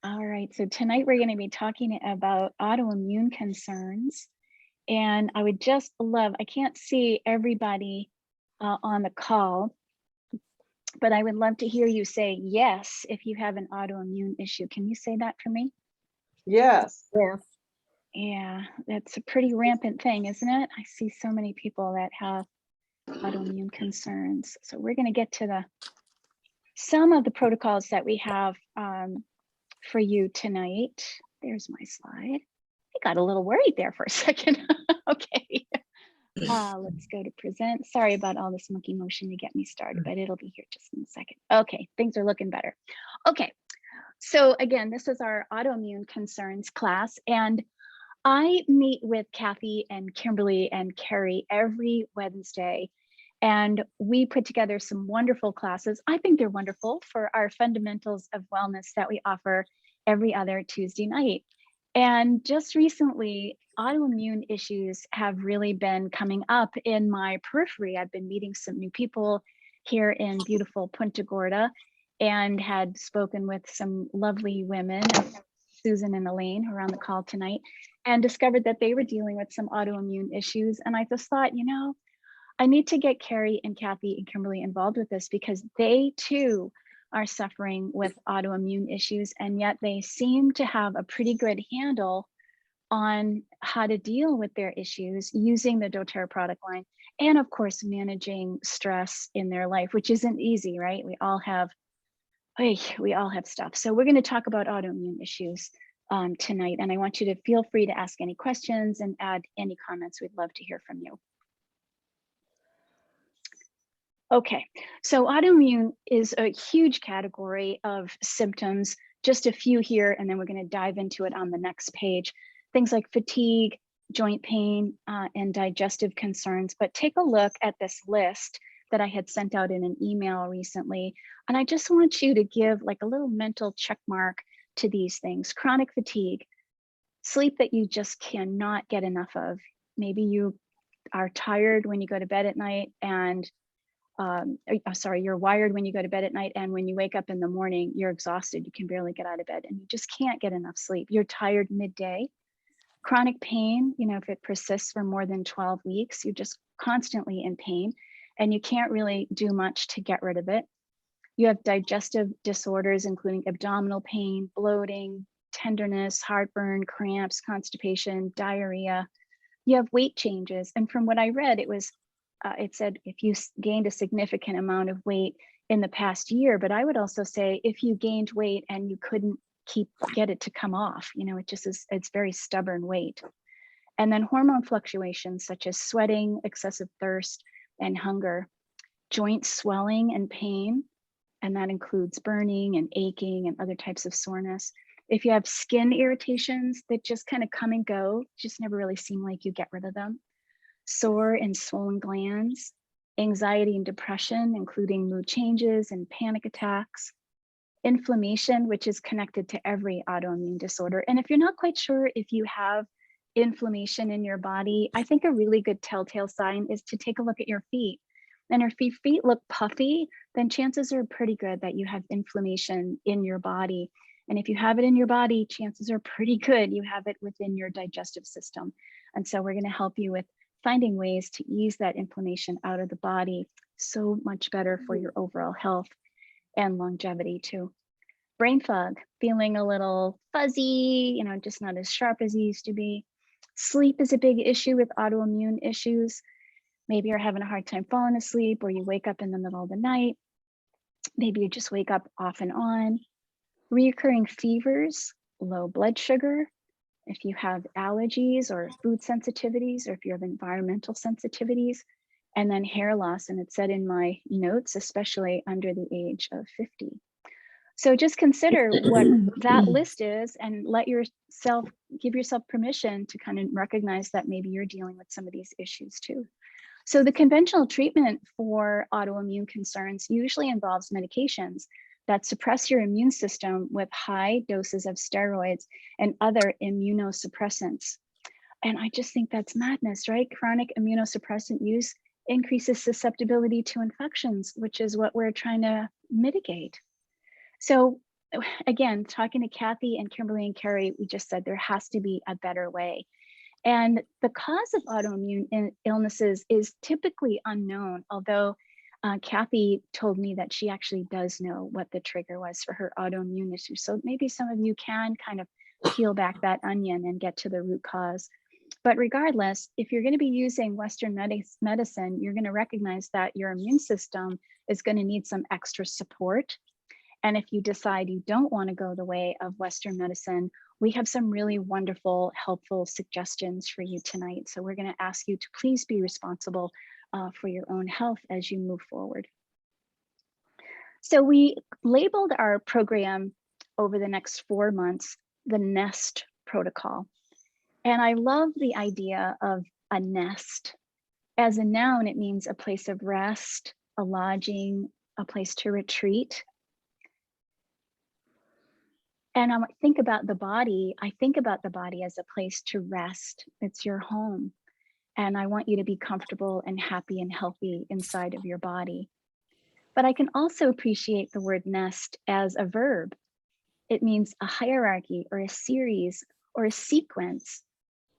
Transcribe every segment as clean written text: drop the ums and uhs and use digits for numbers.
All right, so tonight we're going to be talking about autoimmune concerns. And I would just love, I can't see everybody on the call, but I would love to hear you say yes if you have an autoimmune issue. Can you say that for me? Yes. Yes. Yeah, that's a pretty rampant thing, isn't it? I see so many people that have autoimmune concerns. So we're going to get to some of the protocols that we have for you tonight. There's my slide. I got a little worried there for a second. Okay. Let's go to present. Sorry about all this monkey motion to get me started, but it'll be here just in a second. Okay, things are looking better. Okay, so again, this is our autoimmune concerns class, and I meet with Kathy and Kimberly and Carrie every Wednesday, and we put together some wonderful classes. I think they're wonderful for our fundamentals of wellness that we offer every other Tuesday night. And just recently, autoimmune issues have really been coming up in my periphery. I've been meeting some new people here in beautiful Punta Gorda and had spoken with some lovely women, Susan and Elaine, who are on the call tonight, and discovered that they were dealing with some autoimmune issues. And I just thought, I need to get Carrie and Kathy and Kimberly involved with this because they too are suffering with autoimmune issues, and yet they seem to have a pretty good handle on how to deal with their issues using the doTERRA product line, and of course managing stress in their life, which isn't easy, right? We all have stuff. So we're going to talk about autoimmune issues tonight, and I want you to feel free to ask any questions and add any comments. We'd love to hear from you. Okay, so autoimmune is a huge category of symptoms, just a few here, and then we're going to dive into it on the next page. Things like fatigue, joint pain, and digestive concerns. But take a look at this list that I had sent out in an email recently. And I just want you to give like a little mental check mark to these things. Chronic fatigue, sleep that you just cannot get enough of. Maybe you are tired when you go to bed at night and you're wired when you go to bed at night, and when you wake up in the morning, you're exhausted. You can barely get out of bed and you just can't get enough sleep. You're tired midday. Chronic pain, if it persists for more than 12 weeks, you're just constantly in pain and you can't really do much to get rid of it. You have digestive disorders, including abdominal pain, bloating, tenderness, heartburn, cramps, constipation, diarrhea. You have weight changes. And from what I read, it said if you gained a significant amount of weight in the past year, but I would also say if you gained weight and you couldn't get it to come off, it's very stubborn weight. And then hormone fluctuations such as sweating, excessive thirst, and hunger, joint swelling and pain, and that includes burning and aching and other types of soreness. If you have skin irritations that just kind of come and go, just never really seem like you get rid of them, sore and swollen glands, anxiety and depression, including mood changes and panic attacks, inflammation, which is connected to every autoimmune disorder. And if you're not quite sure if you have inflammation in your body, I think a really good telltale sign is to take a look at your feet. And if your feet look puffy, then chances are pretty good that you have inflammation in your body. And if you have it in your body, chances are pretty good you have it within your digestive system. And so we're going to help you with finding ways to ease that inflammation out of the body. So much better for your overall health and longevity too. Brain fog, feeling a little fuzzy, just not as sharp as you used to be. Sleep is a big issue with autoimmune issues. Maybe you're having a hard time falling asleep, or you wake up in the middle of the night. Maybe you just wake up off and on. Reoccurring fevers, low blood sugar. If you have allergies or food sensitivities, or if you have environmental sensitivities, and then hair loss. And it said in my notes, especially under the age of 50. So just consider what that list is and give yourself permission to kind of recognize that maybe you're dealing with some of these issues too. So the conventional treatment for autoimmune concerns usually involves medications that suppress your immune system with high doses of steroids and other immunosuppressants. And I just think that's madness, right? Chronic immunosuppressant use increases susceptibility to infections, which is what we're trying to mitigate. So again, talking to Kathy and Kimberly and Carrie, we just said there has to be a better way. And the cause of autoimmune illnesses is typically unknown, although Kathy told me that she actually does know what the trigger was for her autoimmune issue. So maybe some of you can kind of peel back that onion and get to the root cause. But regardless, if you're going to be using Western medicine, you're going to recognize that your immune system is going to need some extra support. And if you decide you don't want to go the way of Western medicine, we have some really wonderful, helpful suggestions for you tonight. So we're going to ask you to please be responsible for your own health as you move forward. So we labeled our program over the next 4 months, the NEST protocol. And I love the idea of a nest. As a noun, it means a place of rest, a lodging, a place to retreat. And I think about the body. I think about the body as a place to rest. It's your home. And I want you to be comfortable and happy and healthy inside of your body. But I can also appreciate the word nest as a verb. It means a hierarchy or a series or a sequence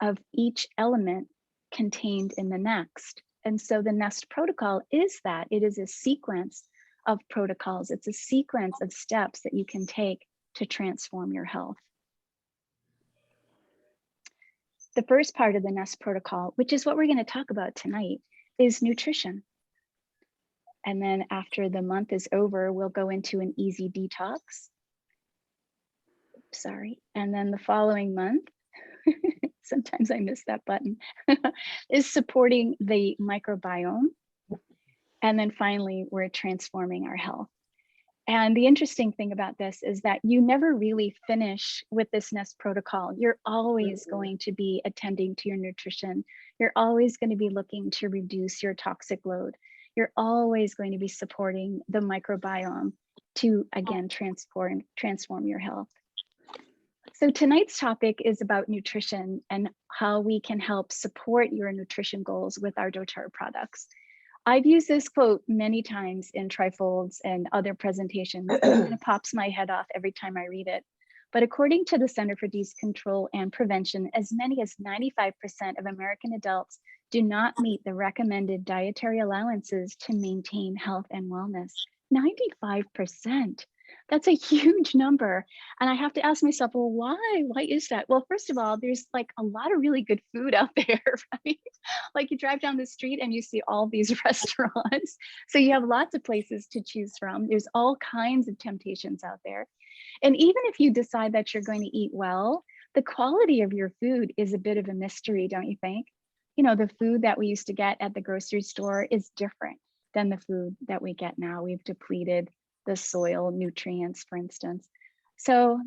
of each element contained in the next. And so the NEST protocol is that. It is a sequence of protocols. It's a sequence of steps that you can take to transform your health. The first part of the NEST protocol, which is what we're going to talk about tonight, is nutrition. And then after the month is over, we'll go into an easy detox. Sorry. And then the following month, sometimes I miss that button, is supporting the microbiome. And then finally, we're transforming our health. And the interesting thing about this is that you never really finish with this NEST protocol. You're always going to be attending to your nutrition. You're always going to be looking to reduce your toxic load. You're always going to be supporting the microbiome to, again, transform your health. So tonight's topic is about nutrition and how we can help support your nutrition goals with our doTERRA products. I've used this quote many times in trifolds and other presentations. It kind of pops my head off every time I read it. But according to the Center for Disease Control and Prevention, as many as 95% of American adults do not meet the recommended dietary allowances to maintain health and wellness. 95%. That's a huge number. And I have to ask myself, well, why? Why is that? Well, first of all, there's like a lot of really good food out there, right? Like you drive down the street and you see all these restaurants. So you have lots of places to choose from. There's all kinds of temptations out there. And even if you decide that you're going to eat well, the quality of your food is a bit of a mystery, don't you think? You know, the food that we used to get at the grocery store is different than the food that we get now. We've depleted the soil nutrients, for instance. So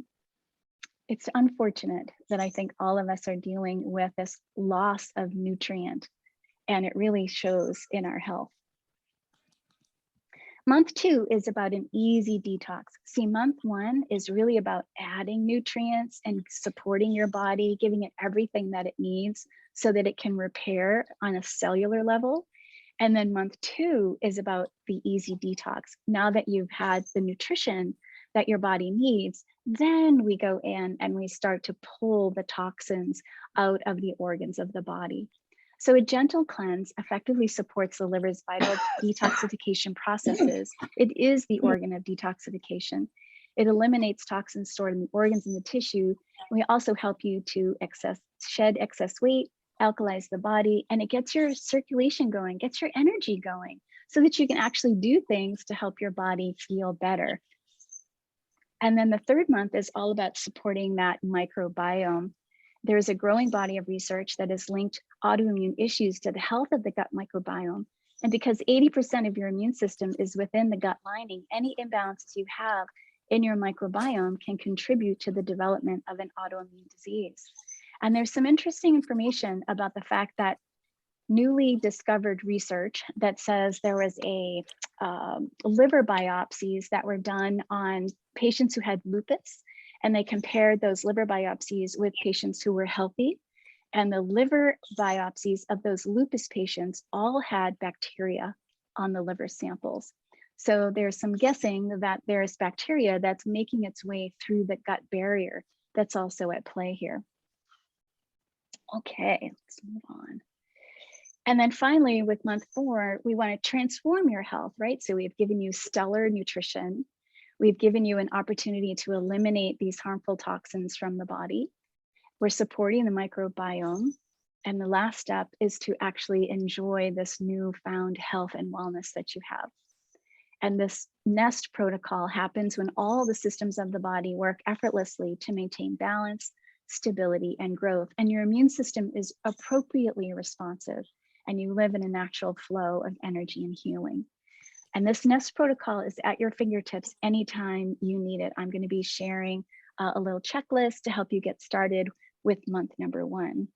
it's unfortunate that I think all of us are dealing with this loss of nutrient, and it really shows in our health. Month 2 is about an easy detox. See, month 1 is really about adding nutrients and supporting your body, giving it everything that it needs so that it can repair on a cellular level. And then month 2 is about the easy detox. Now that you've had the nutrition that your body needs, then we go in and we start to pull the toxins out of the organs of the body. So a gentle cleanse effectively supports the liver's vital detoxification processes. It is the organ of detoxification. It eliminates toxins stored in the organs and the tissue. We also help you to shed excess weight, alkalize the body, and it gets your circulation going, gets your energy going so that you can actually do things to help your body feel better. And then the 3rd month is all about supporting that microbiome. There's a growing body of research that has linked autoimmune issues to the health of the gut microbiome. And because 80% of your immune system is within the gut lining, any imbalances you have in your microbiome can contribute to the development of an autoimmune disease. And there's some interesting information about the fact that newly discovered research that says there was a liver biopsies that were done on patients who had lupus, and they compared those liver biopsies with patients who were healthy. And the liver biopsies of those lupus patients all had bacteria on the liver samples. So there's some guessing that there's bacteria that's making its way through the gut barrier that's also at play here. Okay, let's move on. And then finally, with month 4, we want to transform your health, right? So we've given you stellar nutrition. We've given you an opportunity to eliminate these harmful toxins from the body. We're supporting the microbiome. And the last step is to actually enjoy this newfound health and wellness that you have. And this NEST protocol happens when all the systems of the body work effortlessly to maintain balance, stability, and growth. And your immune system is appropriately responsive, and you live in a natural flow of energy and healing. And this NEST protocol is at your fingertips anytime you need it. I'm going to be sharing a little checklist to help you get started with month number 1.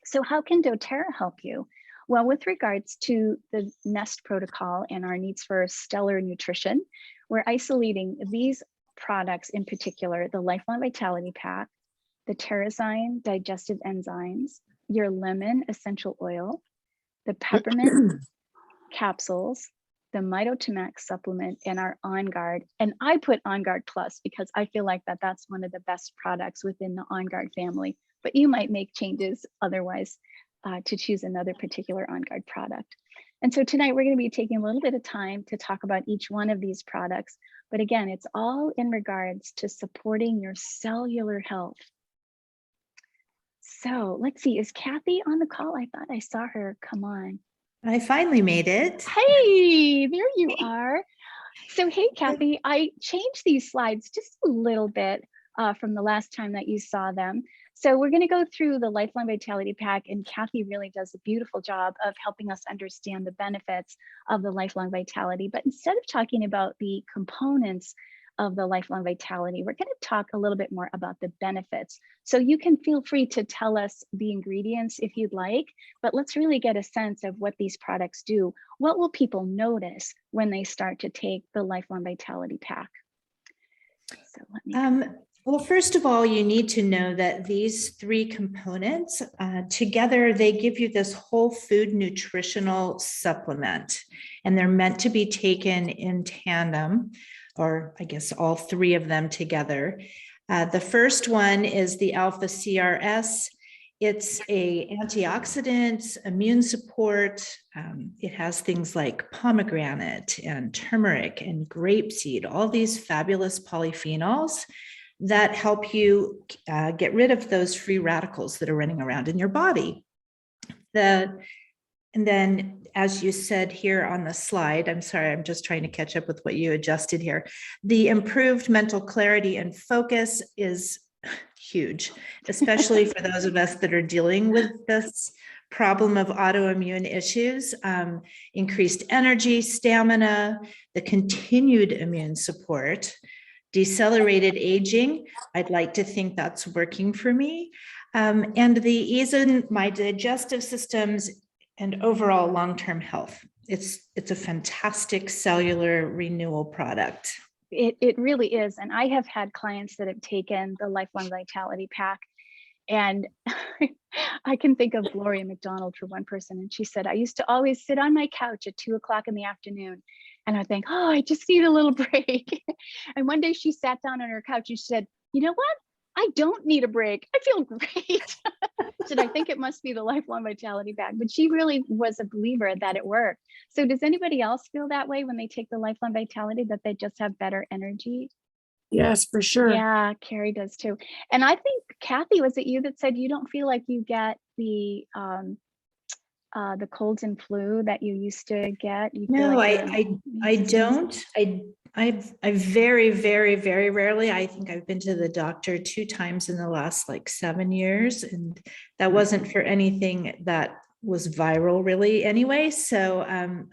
So how can doTERRA help you? Well, with regards to the NEST protocol and our needs for stellar nutrition, we're isolating these products in particular: the Lifelong Vitality Pack, the Terrazyme digestive enzymes, your lemon essential oil, the peppermint capsules, the Mitotomax supplement, and our On Guard. And I put On Guard Plus because I feel like that's one of the best products within the On Guard family, but you might make changes otherwise to choose another particular On Guard product. And so tonight we're going to be taking a little bit of time to talk about each one of these products. But again, it's all in regards to supporting your cellular health. So let's see, is Kathy on the call? I thought I saw her come on. I finally made it. Hey, there you are. So hey, Kathy, I changed these slides just a little bit from the last time that you saw them. So we're going to go through the Lifelong Vitality Pack, and Kathy really does a beautiful job of helping us understand the benefits of the Lifelong Vitality. But instead of talking about the components of the Lifelong Vitality, we're going to talk a little bit more about the benefits. So you can feel free to tell us the ingredients if you'd like, but let's really get a sense of what these products do. What will people notice when they start to take the Lifelong Vitality Pack? So let me well, first of all, you need to know that these 3 components together, they give you this whole food nutritional supplement, and they're meant to be taken in tandem, or I guess all 3 of them together. The first one is the Alpha CRS. It's a antioxidant, immune support. It has things like pomegranate and turmeric and grapeseed, all these fabulous polyphenols that help you get rid of those free radicals that are running around in your body. And then, as you said here on the slide, I'm sorry, I'm just trying to catch up with what you adjusted here. The improved mental clarity and focus is huge, especially for those of us that are dealing with this problem of autoimmune issues. Increased energy, stamina, the continued immune support, decelerated aging. I'd like to think that's working for me. And the ease in my digestive systems and overall long-term health. It's a fantastic cellular renewal product. It really is. And I have had clients that have taken the Lifelong Vitality Pack, and I can think of Gloria McDonald for one person. And she said, I used to always sit on my couch at 2 o'clock in the afternoon, and I think, oh, I just need a little break. And one day she sat down on her couch and she said, you know what? I don't need a break. I feel great. Said, I think it must be the Lifelong Vitality Pack, but she really was a believer that it worked. So does anybody else feel that way when they take the Lifelong Vitality, that they just have better energy? Yes, for sure. Yeah, Carrie does too. And I think, Kathy, was it you that said you don't feel like you get the colds and flu that you used to get? You No, like I don't. I very, very, very rarely. I think I've been to the doctor 2 times in the last like 7 years, and that wasn't for anything that was viral really anyway. So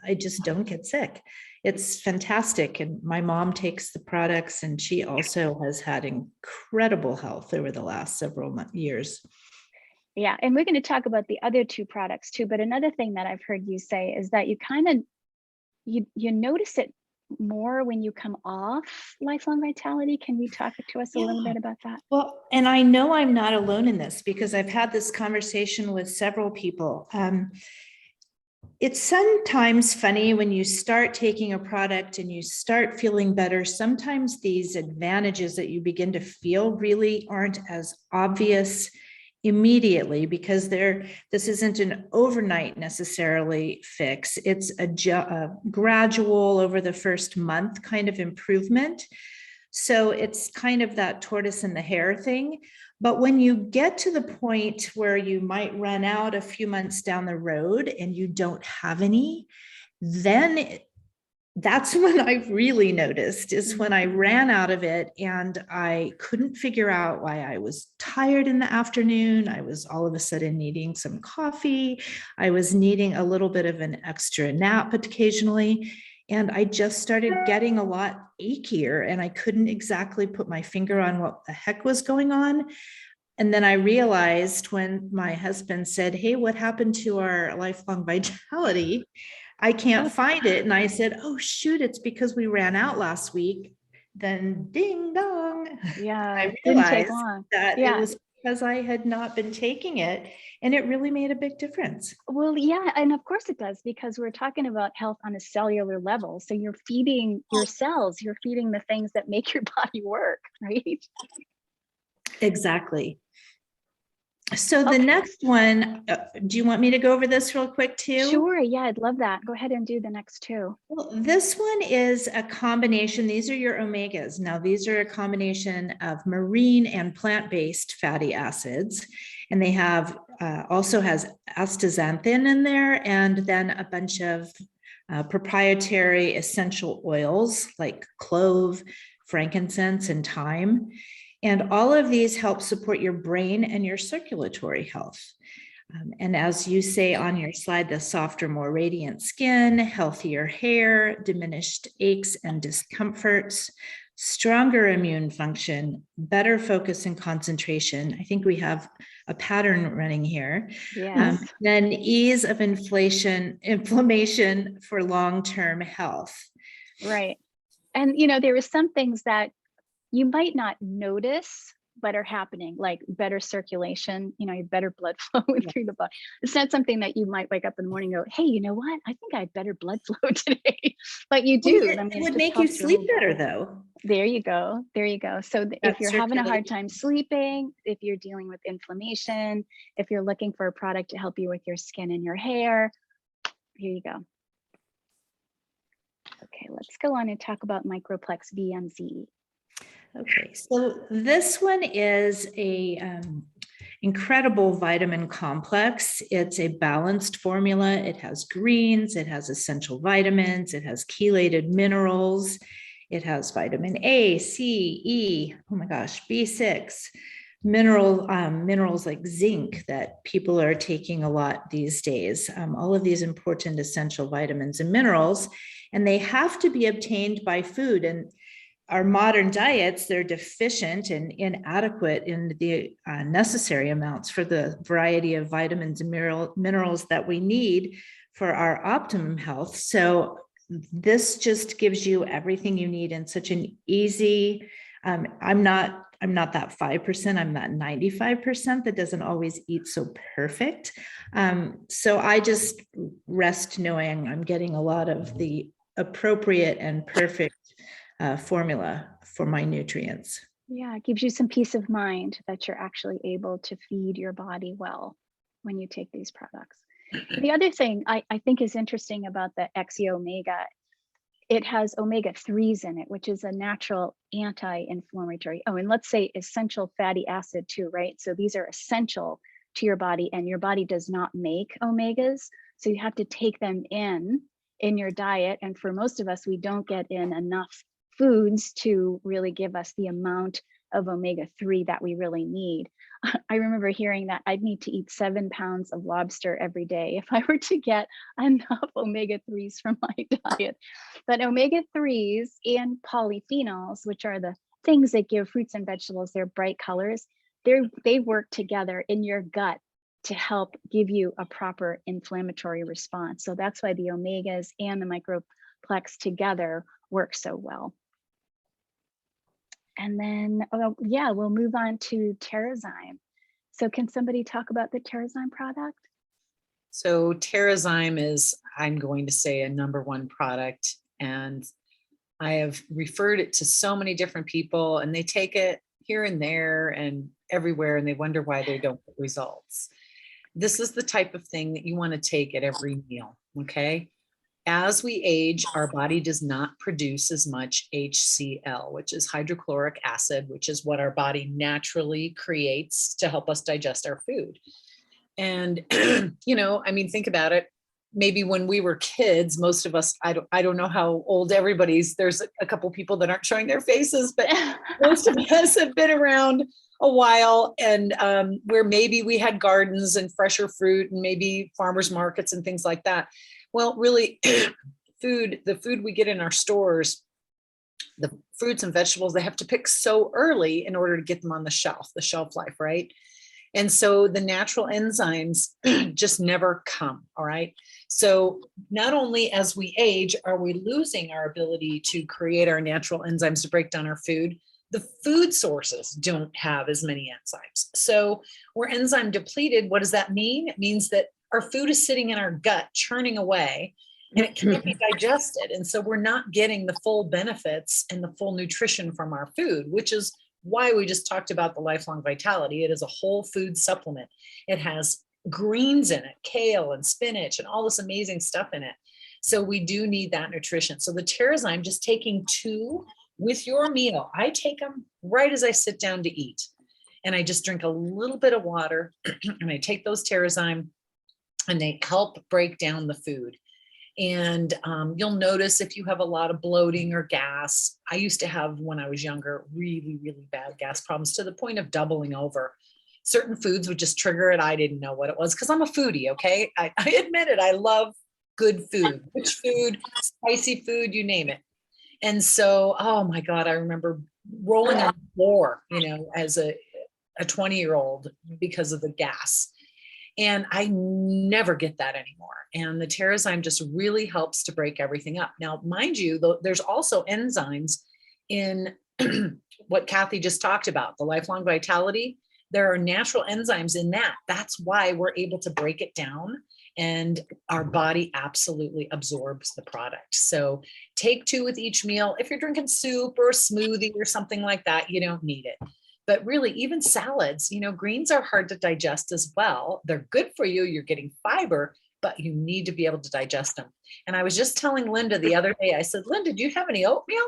I just don't get sick. It's fantastic. And my mom takes the products, and she also has had incredible health over the last several years. Yeah, and we're going to talk about the other 2 products too. But another thing that I've heard you say is that you kind of, you notice it more when you come off Lifelong Vitality. Can you talk to us a little bit about that? Well, and I know I'm not alone in this because I've had this conversation with several people. It's sometimes funny when you start taking a product and you start feeling better. Sometimes these advantages that you begin to feel really aren't as obvious immediately because this isn't an overnight necessarily fix. It's a gradual over the first month kind of improvement. So it's kind of that tortoise and the hare thing. But when you get to the point where you might run out a few months down the road and you don't have any, then that's when I really noticed is when I ran out of it and I couldn't figure out why I was tired in the afternoon. I was all of a sudden needing some coffee. I was needing a little bit of an extra nap occasionally. And I just started getting a lot achier and I couldn't exactly put my finger on what the heck was going on. And then I realized when my husband said, "Hey, what happened to our lifelong vitality? I can't find it." And I said, "Oh, shoot, it's because we ran out last week." Then ding dong. Yeah, I didn't take realized long. that it Yeah. was because I had not been taking it. And it really made a big difference. Well, yeah, and of course it does because we're talking about health on a cellular level. So you're feeding your cells, you're feeding the things that make your body work, right? Exactly. So the Okay. next one, do you want me to go over this real quick too? Sure. Yeah, I'd love that. Go ahead and do the next two. Well, this one is a combination. These are your omegas. Now, these are a combination of marine and plant-based fatty acids, and they have also has astaxanthin in there, and then a bunch of proprietary essential oils like clove, frankincense, and thyme. And all of these help support your brain and your circulatory health. And as you say on your slide, the softer, more radiant skin, healthier hair, diminished aches and discomforts, stronger immune function, better focus and concentration. I think we have a pattern running here. Yes. Then ease of inflammation for long-term health. Right. And there is some things that you might not notice but are happening, like better circulation, you have better blood flow through the body. It's not something that you might wake up in the morning and go, hey, you know what, I think I have better blood flow today. But you do. I It mean, it would just make you helps your sleep whole better body. though. There you go. There you go. So if That you're having a hard circulation. time sleeping, if you're dealing with inflammation, if you're looking for a product to help you with your skin and your hair, here you go. Okay, let's go on and talk about Microplex VMZ. Okay, so this one is a incredible vitamin complex. It's a balanced formula. It has greens, it has essential vitamins, it has chelated minerals, it has vitamin A, C, E, oh my gosh, B6, minerals like zinc that people are taking a lot these days. All of these important essential vitamins and minerals, and they have to be obtained by food. And our modern diets, they're deficient and inadequate in the necessary amounts for the variety of vitamins and minerals that we need for our optimum health. So this just gives you everything you need in such an easy, I'm not that 5%, I'm that 95% that doesn't always eat so perfect. So I just rest knowing I'm getting a lot of the appropriate and perfect formula for my nutrients. Yeah, it gives you some peace of mind that you're actually able to feed your body well when you take these products. The other thing I think is interesting about the XE Omega, it has omega-3s in it, which is a natural anti-inflammatory. Oh, and let's say essential fatty acid too, right? So these are essential to your body, and your body does not make omegas. So you have to take them in your diet. And for most of us, we don't get in enough foods to really give us the amount of omega-3 that we really need. I remember hearing that I'd need to eat 7 pounds of lobster every day if I were to get enough omega-3s from my diet. But omega-3s and polyphenols, which are the things that give fruits and vegetables their bright colors, they work together in your gut to help give you a proper inflammatory response. So that's why the omegas and the Microplex together work so well. And then, yeah, we'll move on to Terrazyme. So can somebody talk about the Terrazyme product? So Terrazyme is, I'm going to say, a #1 product. And I have referred it to so many different people, and they take it here and there and everywhere, and they wonder why they don't get results. This is the type of thing that you want to take at every meal, okay? As we age, our body does not produce as much HCl, which is hydrochloric acid, which is what our body naturally creates to help us digest our food. And, I mean, think about it. Maybe when we were kids, most of us, I don't know how old everybody's, there's a couple people that aren't showing their faces, but most of us have been around a while, and where maybe we had gardens and fresher fruit and maybe farmers markets and things like that. Well, really, the food we get in our stores, the fruits and vegetables, they have to pick so early in order to get them on the shelf life, right? And so the natural enzymes just never come, all right? So not only as we age are we losing our ability to create our natural enzymes to break down our food, the food sources don't have as many enzymes. So we're enzyme depleted. What does that mean? It means that our food is sitting in our gut, churning away, and it can't be digested. And so we're not getting the full benefits and the full nutrition from our food, which is why we just talked about the Lifelong Vitality. It is a whole food supplement. It has greens in it, kale and spinach and all this amazing stuff in it. So we do need that nutrition. So the Terrazyme, just taking 2 with your meal. I take them right as I sit down to eat. And I just drink a little bit of water and I take those Terrazyme, and they help break down the food. And you'll notice if you have a lot of bloating or gas. I used to have, when I was younger, really, really bad gas problems to the point of doubling over. Certain foods would just trigger it. I didn't know what it was because I'm a foodie, okay? I admit it. I love good food, rich food, spicy food, you name it. And so, oh my God, I remember rolling on the floor, as a 20-year-old because of the gas. And I never get that anymore. And the Terrazyme just really helps to break everything up. Now, mind you, there's also enzymes in what Kathy just talked about, the Lifelong Vitality. There are natural enzymes in that. That's why we're able to break it down, and our body absolutely absorbs the product. So take 2 with each meal. If you're drinking soup or a smoothie or something like that, you don't need it. But really, even salads, greens are hard to digest as well. They're good for you. You're getting fiber, but you need to be able to digest them. And I was just telling Linda the other day, I said, Linda, do you have any oatmeal?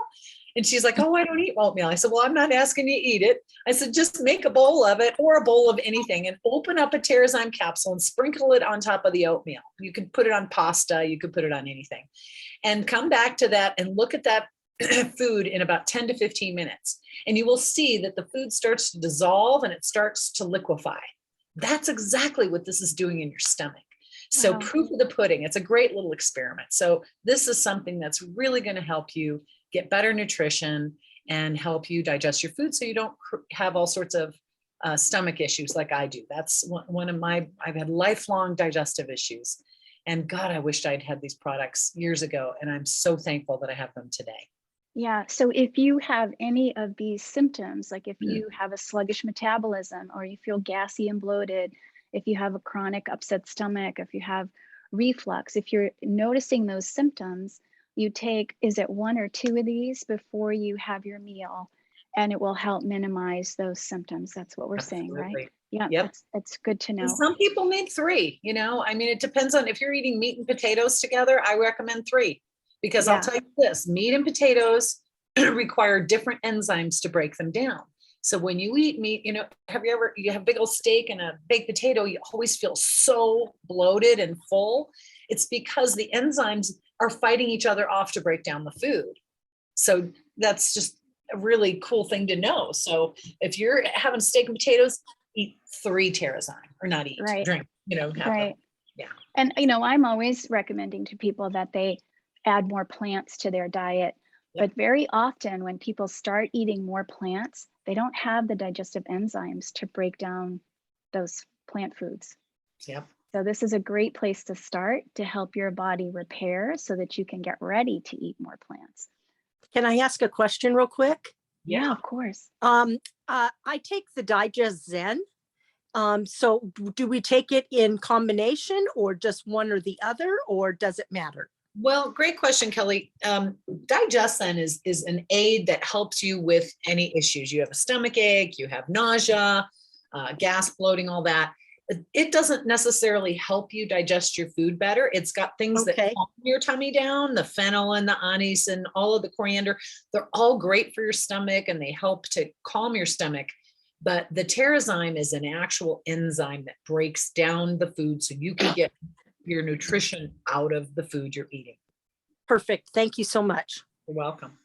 And she's like, oh, I don't eat oatmeal. I said, well, I'm not asking you to eat it. I said, just make a bowl of it or a bowl of anything and open up a Terrazyme capsule and sprinkle it on top of the oatmeal. You could put it on pasta. You could put it on anything. And come back to that and look at that food in about 10 to 15 minutes. And you will see that the food starts to dissolve and it starts to liquefy. That's exactly what this is doing in your stomach. So Wow. proof of the pudding, it's a great little experiment. So this is something that's really going to help you get better nutrition and help you digest your food so you don't have all sorts of stomach issues like I do. That's one of I've had lifelong digestive issues. And God, I wished I'd had these products years ago. And I'm so thankful that I have them today. Yeah. So if you have any of these symptoms, like if you have a sluggish metabolism or you feel gassy and bloated, if you have a chronic upset stomach, if you have reflux, if you're noticing those symptoms, you take, is it 1 or 2 of these before you have your meal, and it will help minimize those symptoms. That's what we're saying, right? Absolutely. Yeah, Yep. that's good to And know. some people need 3, I mean, it depends on if you're eating meat and potatoes together, I recommend 3. Because I'll Yeah. tell you this, meat and potatoes require different enzymes to break them down. So when you eat meat, you have a big old steak and a baked potato, you always feel so bloated and full. It's because the enzymes are fighting each other off to break down the food. So that's just a really cool thing to know. So if you're having steak and potatoes, eat 3 Terrazyme, or not eat, Right. drink, have Right. them. Yeah. And, I'm always recommending to people that they add more plants to their diet. Yep. But very often when people start eating more plants, they don't have the digestive enzymes to break down those plant foods. Yep. So this is a great place to start to help your body repair so that you can get ready to eat more plants. Can I ask a question real quick? Yeah, of course. I take the Digest Zen, So do we take it in combination or just one or the other, or does it matter? Well, great question, Kelly. Digest-N is an aid that helps you with any issues. You have a stomach ache, you have nausea, gas, bloating, all that. It doesn't necessarily help you digest your food better. It's got things that Okay. calm your tummy down, the fennel and the anise and all of the coriander. They're all great for your stomach and they help to calm your stomach. But the Terrazyme is an actual enzyme that breaks down the food so you can get your nutrition out of the food you're eating. Perfect. Thank you so much. You're welcome.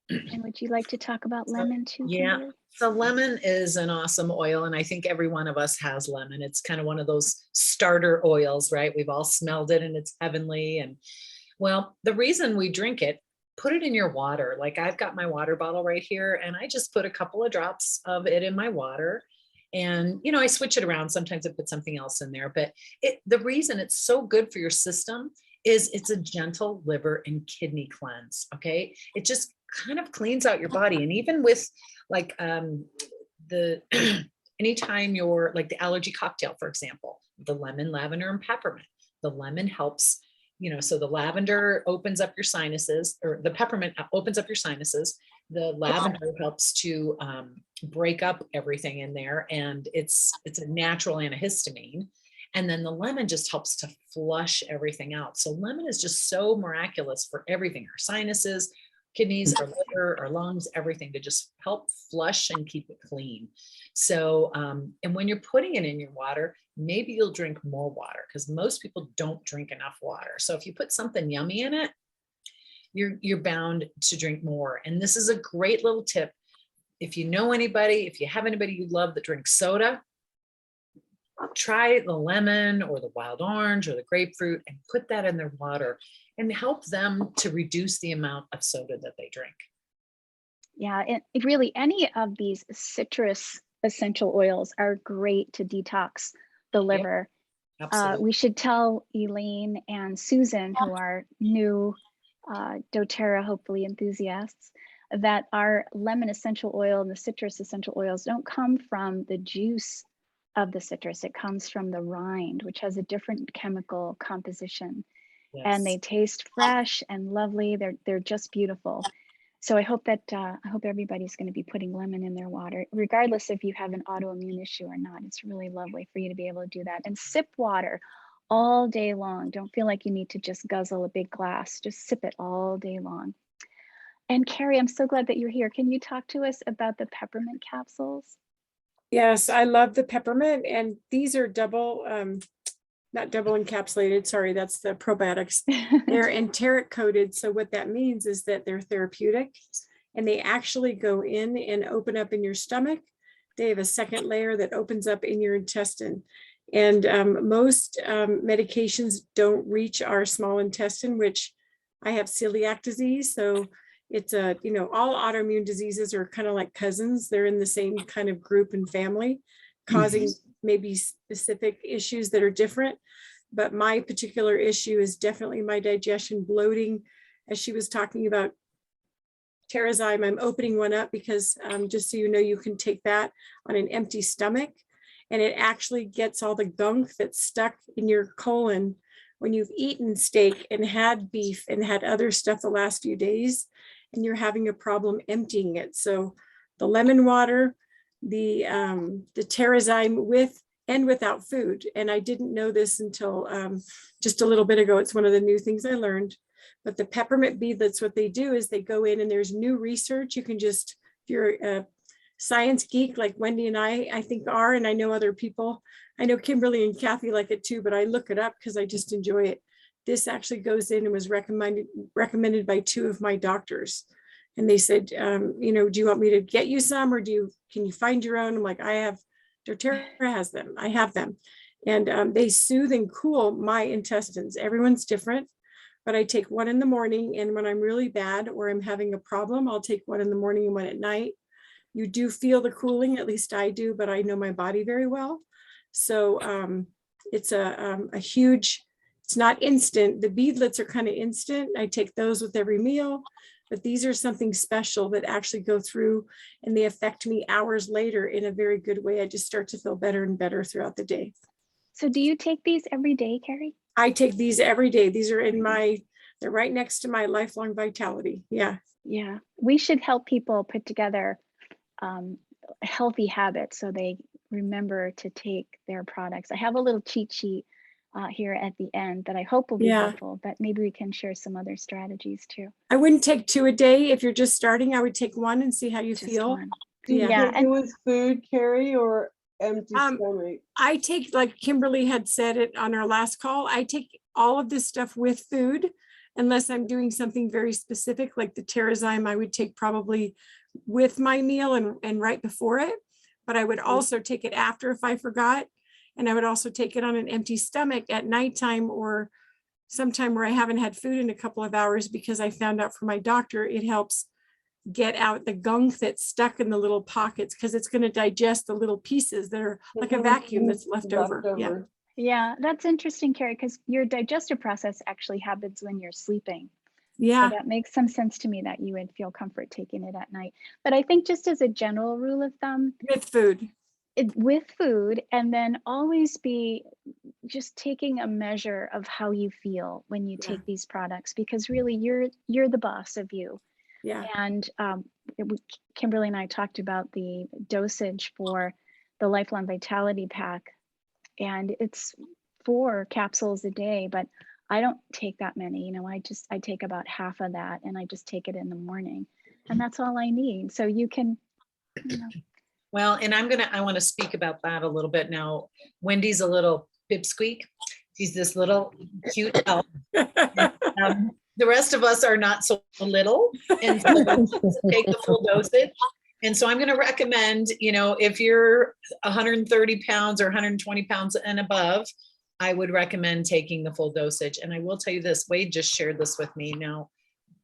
And would you like to talk about lemon too? Yeah. Kimberly? So lemon is an awesome oil, and I think every one of us has lemon. It's kind of one of those starter oils, right? We've all smelled it and it's heavenly. And well, the reason we drink it, put it in your water. Like I've got my water bottle right here, and I just put a couple of drops of it in my water. And, you know, I switch it around. Sometimes I put something else in there, but the reason it's so good for your system is it's a gentle liver and kidney cleanse. Okay. It just kind of cleans out your body. And even with like the, anytime you're like the allergy cocktail, for example, the lemon, lavender, and peppermint, the lemon helps, you know, so the lavender opens up your sinuses, or the peppermint opens up your sinuses. The lavender helps to break up everything in there, and it's a natural antihistamine. And then the lemon just helps to flush everything out. So lemon is just so miraculous for everything, our sinuses, kidneys, our liver, our lungs, everything, to just help flush and keep it clean. So, and when you're putting it in your water, maybe you'll drink more water, because most people don't drink enough water. So if you put something yummy in it, you're bound to drink more. And this is a great little tip. If you know anybody, if you have anybody you love that drinks soda, try the lemon or the wild orange or the grapefruit and put that in their water and help them to reduce the amount of soda that they drink. Yeah, and really any of these citrus essential oils are great to detox the liver. Absolutely. We should tell Elaine and Susan, who are new doTERRA, hopefully enthusiasts, that our lemon essential oil and the citrus essential oils don't come from the juice of the citrus. It comes from the rind, which has a different chemical composition. Yes. And they taste fresh and lovely. They're just beautiful. So I hope that I hope everybody's going to be putting lemon in their water, regardless if you have an autoimmune issue or not. It's really lovely for you to be able to do that. And sip water all day long. Don't feel like you need to just guzzle a big glass. Just sip it all day long. And Carrie, I'm so glad that you're here. Can you talk to us about the peppermint capsules? Yes, I love the peppermint, and these are not double encapsulated. Sorry, that's the probiotics. They're enteric coated. So what that means is that they're therapeutic, and they actually go in and open up in your stomach. They have a second layer that opens up in your intestine. And most medications don't reach our small intestine, which I have celiac disease. So it's all autoimmune diseases are kind of like cousins. They're in the same kind of group and family, causing maybe specific issues that are different. But my particular issue is definitely my digestion, bloating. As she was talking about Terrazyme, I'm opening one up because just so you know, you can take that on an empty stomach, and it actually gets all the gunk that's stuck in your colon when you've eaten steak and had beef and had other stuff the last few days, and you're having a problem emptying it. So the lemon water, the Terrazyme with and without food. And I didn't know this until just a little bit ago. It's one of the new things I learned. But the peppermint bead, that's what they do, is they go in and there's new research. You can just, if you're a science geek like Wendy and I think are, and I know other people, I know Kimberly and Kathy like it too, but I look it up because I just enjoy it. This actually goes in and was recommended by 2 of my doctors. And they said, do you want me to get you some, or can you find your own? I'm like, I have, doTERRA has them, I have them. And they soothe and cool my intestines. Everyone's different, but I take one in the morning. And when I'm really bad or I'm having a problem, I'll take one in the morning and one at night. You do feel the cooling, at least I do, but I know my body very well. So it's a It's not instant. The beadlets are kind of instant. I take those with every meal, but these are something special that actually go through and they affect me hours later in a very good way. I just start to feel better and better throughout the day. So do you take these every day, Carrie? I take these every day. These are they're right next to my Lifelong Vitality. Yeah. Yeah, we should help people put together healthy habits so they remember to take their products. I have a little cheat sheet here at the end that I hope will be helpful, but maybe we can share some other strategies too. I wouldn't take 2 a day. If you're just starting, I would take 1 and see how you Just feel. one. Do you Yeah, take it with food, Carrie, or empty Um, stomach? I take, like Kimberly had said it on our last call, I take all of this stuff with food unless I'm doing something very specific, like the Terrazyme I would take probably with my meal and right before it. But I would also take it after if I forgot. And I would also take it on an empty stomach at nighttime or sometime where I haven't had food in a couple of hours, because I found out from my doctor, it helps get out the gunk that's stuck in the little pockets, because it's going to digest the little pieces that are like a vacuum that's left over. Yeah. Yeah, that's interesting, Carrie, because your digestive process actually happens when you're sleeping. Yeah. So that makes some sense to me that you would feel comfort taking it at night. But I think just as a general rule of thumb, With food. with food, and then always be just taking a measure of how you feel when you take these products, because really you're the boss of you. Yeah. And Kimberly and I talked about the dosage for the Lifelong Vitality Pack, and it's 4 capsules a day, but I don't take that many. You know, I take about half of that, and I just take it in the morning, and that's all I need. So you can, you know. Well, and I want to speak about that a little bit now. Wendy's a little pipsqueak. She's this little cute elf. The rest of us are not so little, and so take the full dosage. And so I'm going to recommend, you know, if you're 130 pounds or 120 pounds and above, I would recommend taking the full dosage. And I will tell you this, Wade just shared this with me. Now,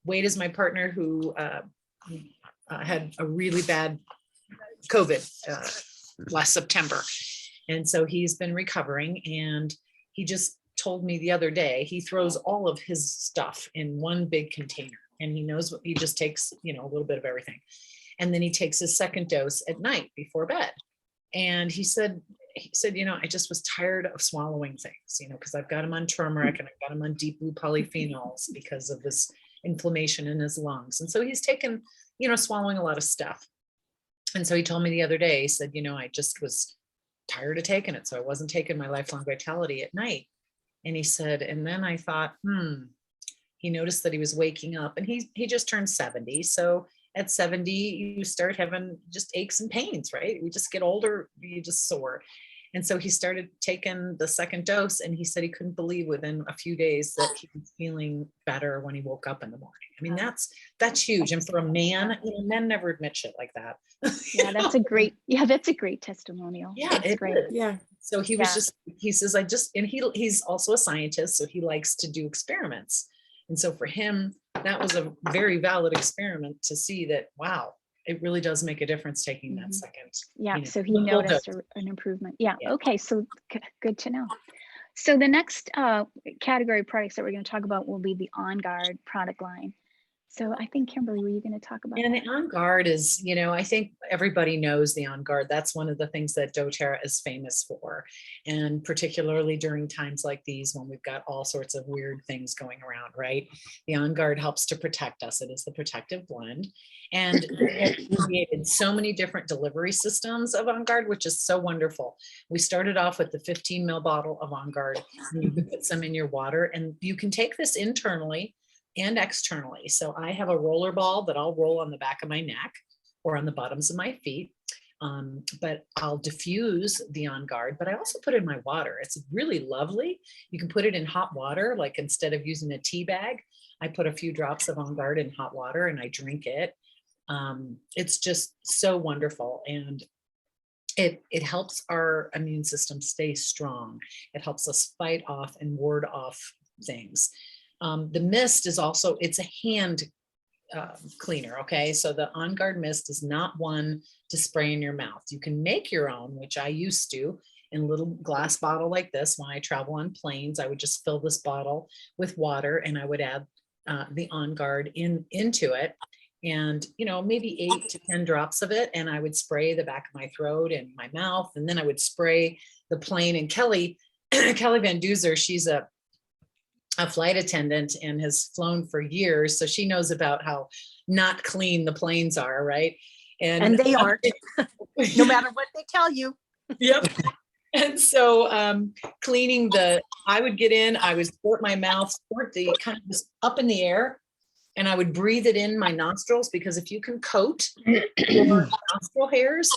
Wade is my partner who had a really bad COVID last September. And so he's been recovering, and he just told me the other day, he throws all of his stuff in one big container, and he knows what he just takes, you know, a little bit of everything. And then he takes his second dose at night before bed. And he said, you know, I just was tired of swallowing things, you know, because I've got him on turmeric and I've got him on deep blue polyphenols because of this inflammation in his lungs. And so he's taken, you know, swallowing a lot of stuff. And so he told me the other day, he said, you know, I just was tired of taking it. So I wasn't taking my Lifelong Vitality at night. And he said, and then I thought, he noticed that he was waking up, and he just turned 70. So at 70, you start having just aches and pains, right? We just get older, you just sore. And so he started taking the second dose, and he said he couldn't believe within a few days that he was feeling better when he woke up in the morning. I mean, that's huge. And for a man, you know, men never admit shit like that. Yeah, that's a great testimonial. Yeah, it's great. Yeah. So he was just, he says, and he's also a scientist, so he likes to do experiments. And so for him, that was a very valid experiment to see that, wow, it really does make a difference taking that second. Yeah, you know, so he full noticed dose. an improvement. Yeah, Yeah. okay, so good to know. So the next category of products that we're going to talk about will be the On Guard product line. So I think, Kimberly, were you going to talk about And that? the On Guard is, you know, I think everybody knows the On Guard. That's one of the things that doTERRA is famous for. And particularly during times like these, when we've got all sorts of weird things going around, right? The On Guard helps to protect us. It is the protective blend. And it created so many different delivery systems of On Guard, which is so wonderful. We started off with the 15 ml bottle of On Guard. And you can put some in your water, and you can take this internally and externally. So I have a roller ball that I'll roll on the back of my neck or on the bottoms of my feet. But I'll diffuse the On Guard, but I also put it in my water. It's really lovely. You can put it in hot water, like instead of using a tea bag, I put a few drops of On Guard in hot water and I drink it. It's just so wonderful. And it helps our immune system stay strong. It helps us fight off and ward off things. The mist is also, it's a hand cleaner. Okay. So the On Guard mist is not one to spray in your mouth. You can make your own, which I used to, in a little glass bottle like this. When I travel on planes, I would just fill this bottle with water and I would add the On Guard into it. And, you know, maybe 8 to 10 drops of it. And I would spray the back of my throat and my mouth. And then I would spray the plane. And Kelly Van Duzer, she's a flight attendant and has flown for years. So she knows about how not clean the planes are, right? And they aren't, no matter what they tell you. Yep. And so cleaning I would get in, I would squirt my mouth, squirt the kind of just up in the air, and I would breathe it in my nostrils, because if you can coat your nostril hairs,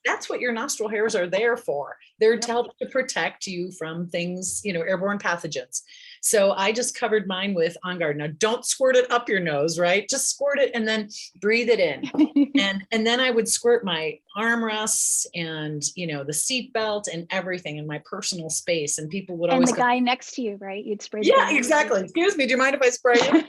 that's what your nostril hairs are there for. They're to help to protect you from things, you know, airborne pathogens. So I just covered mine with On Guard. Now don't squirt it up your nose, right? Just squirt it and then breathe it in. And then I would squirt my armrests and, you know, the seat belt and everything in my personal space. And people would always And the guy next to you, right? You'd spray. Yeah, exactly. Excuse me, do you mind if I spray you?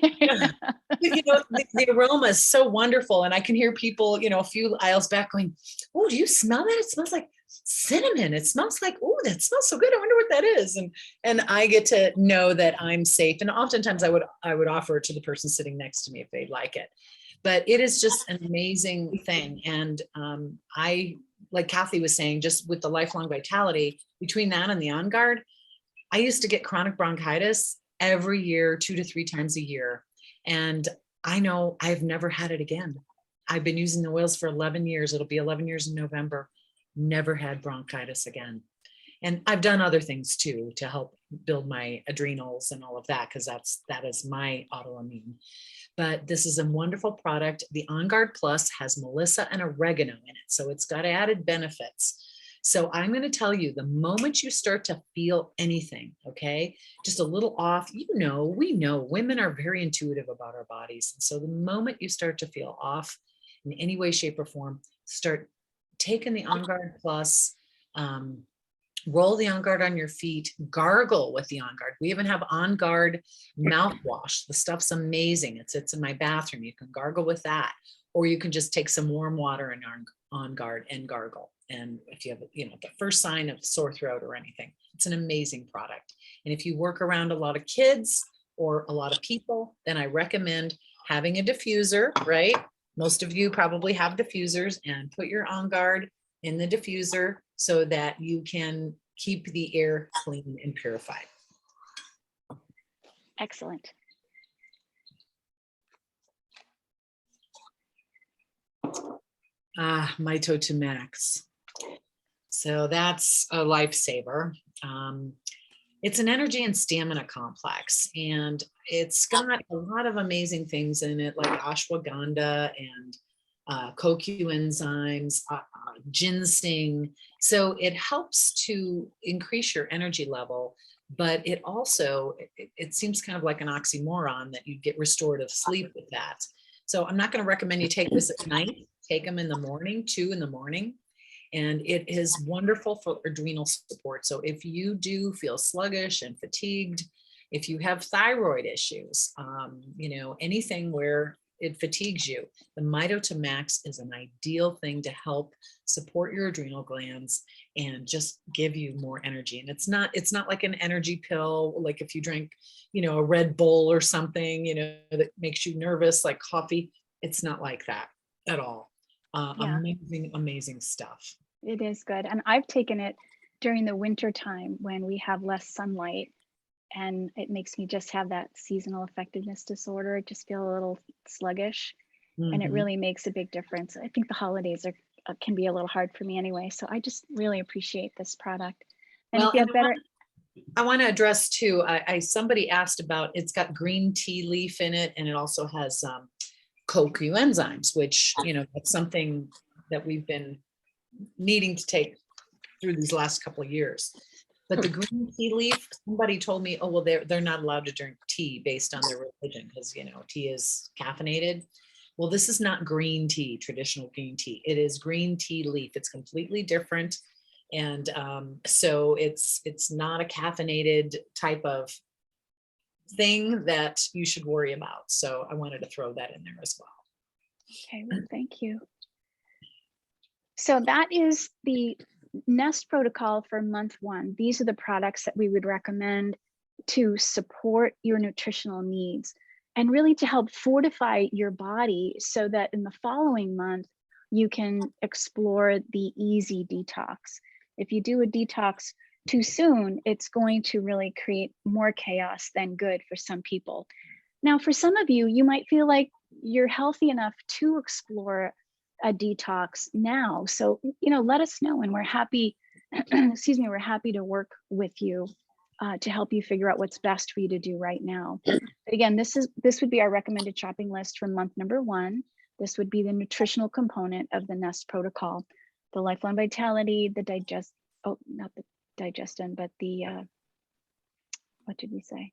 You know, the aroma is so wonderful. And I can hear people, you know, a few aisles back going, oh, do you smell that? It smells like cinnamon. It smells like, oh, that smells so good. I wonder what that is. And I get to know that I'm safe. And oftentimes I would offer it to the person sitting next to me if they'd like it. But it is just an amazing thing. And I, like Kathy was saying, just with the lifelong vitality, between that and the On Guard, I used to get chronic bronchitis every year, 2 to 3 times a year. And I know I've never had it again. I've been using the oils for 11 years. It'll be 11 years in November. Never had bronchitis again. And I've done other things too to help build my adrenals and all of that, because that is my autoimmune. But this is a wonderful product. The On Guard Plus has Melissa and oregano in it, so it's got added benefits. So I'm going to tell you, the moment you start to feel anything, okay, just a little off, you know, we know women are very intuitive about our bodies. And so the moment you start to feel off in any way, shape, or form, start taking the On Guard Plus, roll the On Guard on your feet, gargle with the On Guard. We even have On Guard mouthwash. The stuff's amazing. It sits in my bathroom. You can gargle with that, or you can just take some warm water and On Guard and gargle. And if you have, you know, the first sign of sore throat or anything, it's an amazing product. And if you work around a lot of kids or a lot of people, then I recommend having a diffuser, right? Most of you probably have diffusers, and put your On Guard in the diffuser so that you can keep the air clean and purified. Excellent. Mito to Max. So that's a lifesaver. It's an energy and stamina complex, and it's got a lot of amazing things in it, like ashwagandha and CoQ enzymes, ginseng. So it helps to increase your energy level, but it also, it seems kind of like an oxymoron that you get restorative sleep with that. So I'm not going to recommend you take this at night. Take them in the morning, 2 in the morning. And it is wonderful for adrenal support. So if you do feel sluggish and fatigued, if you have thyroid issues, you know, anything where it fatigues you, the Mito to Max is an ideal thing to help support your adrenal glands and just give you more energy. And it's not like an energy pill, like if you drink, you know, a Red Bull or something, you know, that makes you nervous, like coffee. It's not like that at all. Yeah. Amazing stuff. It is good. And I've taken it during the winter time when we have less sunlight, and it makes me just have that seasonal effectiveness disorder. I just feel a little sluggish, and it really makes a big difference. I think the holidays can be a little hard for me anyway. So I just really appreciate this product. And Well, if you have better, I want to address too, somebody asked about, it's got green tea leaf in it, and it also has CoQ enzymes, which, you know, that's something that we've been needing to take through these last couple of years. But the green tea leaf, somebody told me, oh, well, they're not allowed to drink tea based on their religion because, you know, tea is caffeinated. Well, this is not green tea, traditional green tea. It is green tea leaf. It's completely different. And so it's not a caffeinated type of thing that you should worry about. So I wanted to throw that in there as well. okay, well, thank you. So that is the Nest protocol for month 1, these are the products that we would recommend to support your nutritional needs and really to help fortify your body so that in the following month, you can explore the easy detox. If you do a detox too soon, it's going to really create more chaos than good for some people. Now, for some of you, you might feel like you're healthy enough to explore a detox now. So, let us know, and we're happy, excuse me, we're happy to work with you to help you figure out what's best for you to do right now. But again, this would be our recommended shopping list for month number 1. This would be the nutritional component of the Nest protocol, the Lifelong Vitality, the not the digestin, but the, what did we say?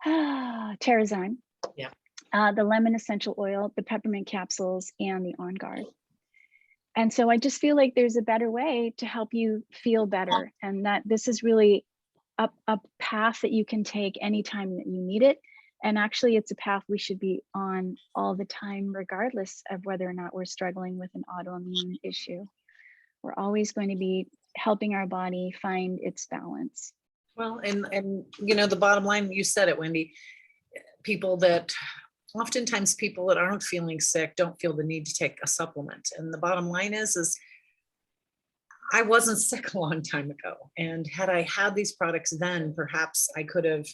Terrazyme. Yeah. The lemon essential oil, the peppermint capsules, and the On Guard. And so I just feel like there's a better way to help you feel better, and that this is really a path that you can take anytime that you need it. And actually, it's a path we should be on all the time, regardless of whether or not we're struggling with an autoimmune issue. We're always going to be helping our body find its balance. Well, and the bottom line, you said it, Wendy, oftentimes people that aren't feeling sick don't feel the need to take a supplement. And the bottom line is I wasn't sick a long time ago. And had I had these products then, perhaps I could have,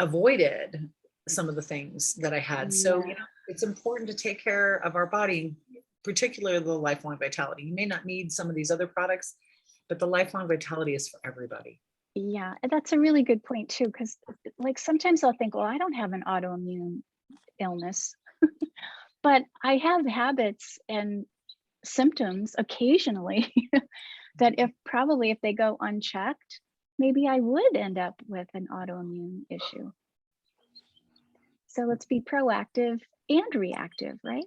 avoided some of the things that I had. So, it's important to take care of our body, particularly the Lifelong Vitality. You may not need some of these other products, but the Lifelong Vitality is for everybody. Yeah, and that's a really good point too, because like sometimes I'll think, well, I don't have an autoimmune illness, but I have habits and symptoms occasionally that if they go unchecked, maybe I would end up with an autoimmune issue. So let's be proactive and reactive, right?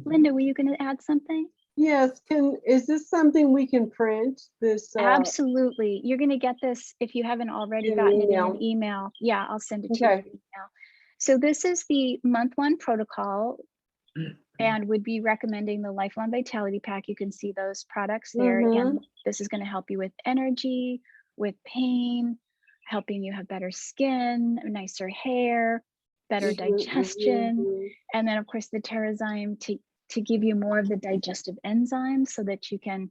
Linda, were you going to add something? Yes, is this something we can print? This Absolutely. You're going to get this if you haven't already gotten it in an email. Yeah, I'll send it to you in an email. So this is the month 1 protocol, and would be recommending the Lifelong Vitality Pack. You can see those products there. And this is going to help you with energy, with pain, helping you have better skin, nicer hair, better digestion. And then of course the Terrazyme to give you more of the digestive enzymes so that you can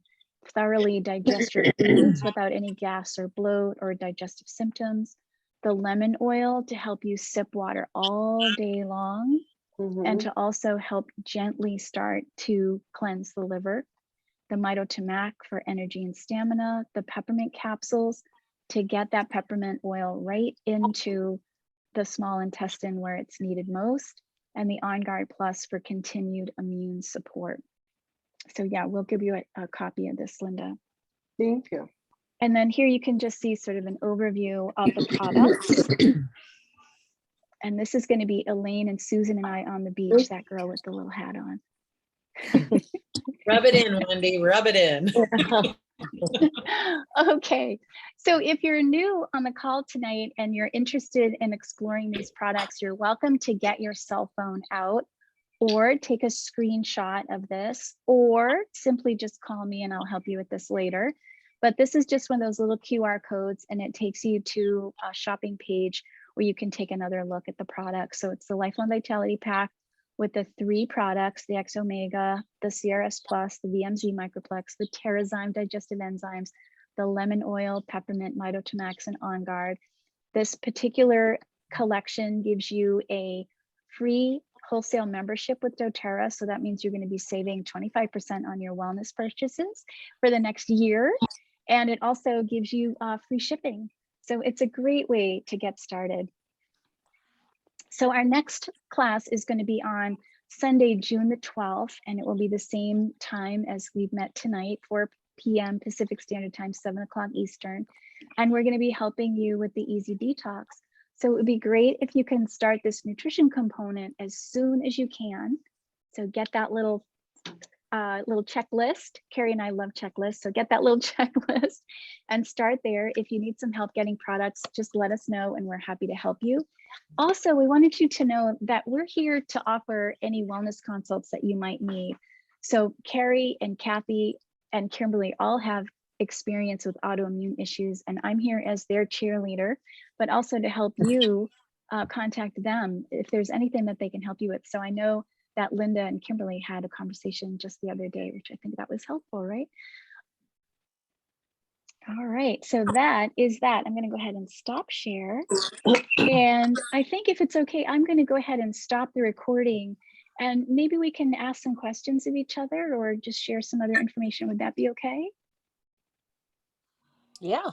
thoroughly digest your foods without any gas or bloat or digestive symptoms. The lemon oil to help you sip water all day long, and to also help gently start to cleanse the liver. The Mitotomac for energy and stamina. The peppermint capsules to get that peppermint oil right into the small intestine where it's needed most. And the On Guard Plus for continued immune support. So yeah, we'll give you a copy of this, Linda. Thank you. And then here you can just see sort of an overview of the products. And this is going to be Elaine and Susan and I on the beach, that girl with the little hat on. Rub it in, Wendy, rub it in. Okay, so if you're new on the call tonight and you're interested in exploring these products, you're welcome to get your cell phone out or take a screenshot of this, or simply just call me and I'll help you with this later. But this is just one of those little QR codes, and it takes you to a shopping page where you can take another look at the product. So it's the Lifelong Vitality Pack with the 3 products, the X Omega, the CRS Plus, the VMZ Microplex, the Terrazyme digestive enzymes, the lemon oil, peppermint, Mitotomax, and On Guard. This particular collection gives you a free wholesale membership with doTERRA. So that means you're going to be saving 25% on your wellness purchases for the next year. And it also gives you free shipping. So it's a great way to get started. So our next class is going to be on Sunday, June the 12th, and it will be the same time as we've met tonight, 4 p.m. Pacific Standard Time, 7 o'clock Eastern. And we're going to be helping you with the Easy Detox. So it would be great if you can start this nutrition component as soon as you can. So get that little checklist. Carrie and I love checklists. So get that little checklist and start there. If you need some help getting products, just let us know and we're happy to help you. Also, we wanted you to know that we're here to offer any wellness consults that you might need. So Carrie and Kathy and Kimberly all have experience with autoimmune issues, and I'm here as their cheerleader, but also to help you contact them if there's anything that they can help you with. So I know that Linda and Kimberly had a conversation just the other day, which I think that was helpful, right? All right, so that is that. I'm going to go ahead and stop share. And I think if it's okay, I'm going to go ahead and stop the recording, and maybe we can ask some questions of each other or just share some other information. Would that be okay? Yeah.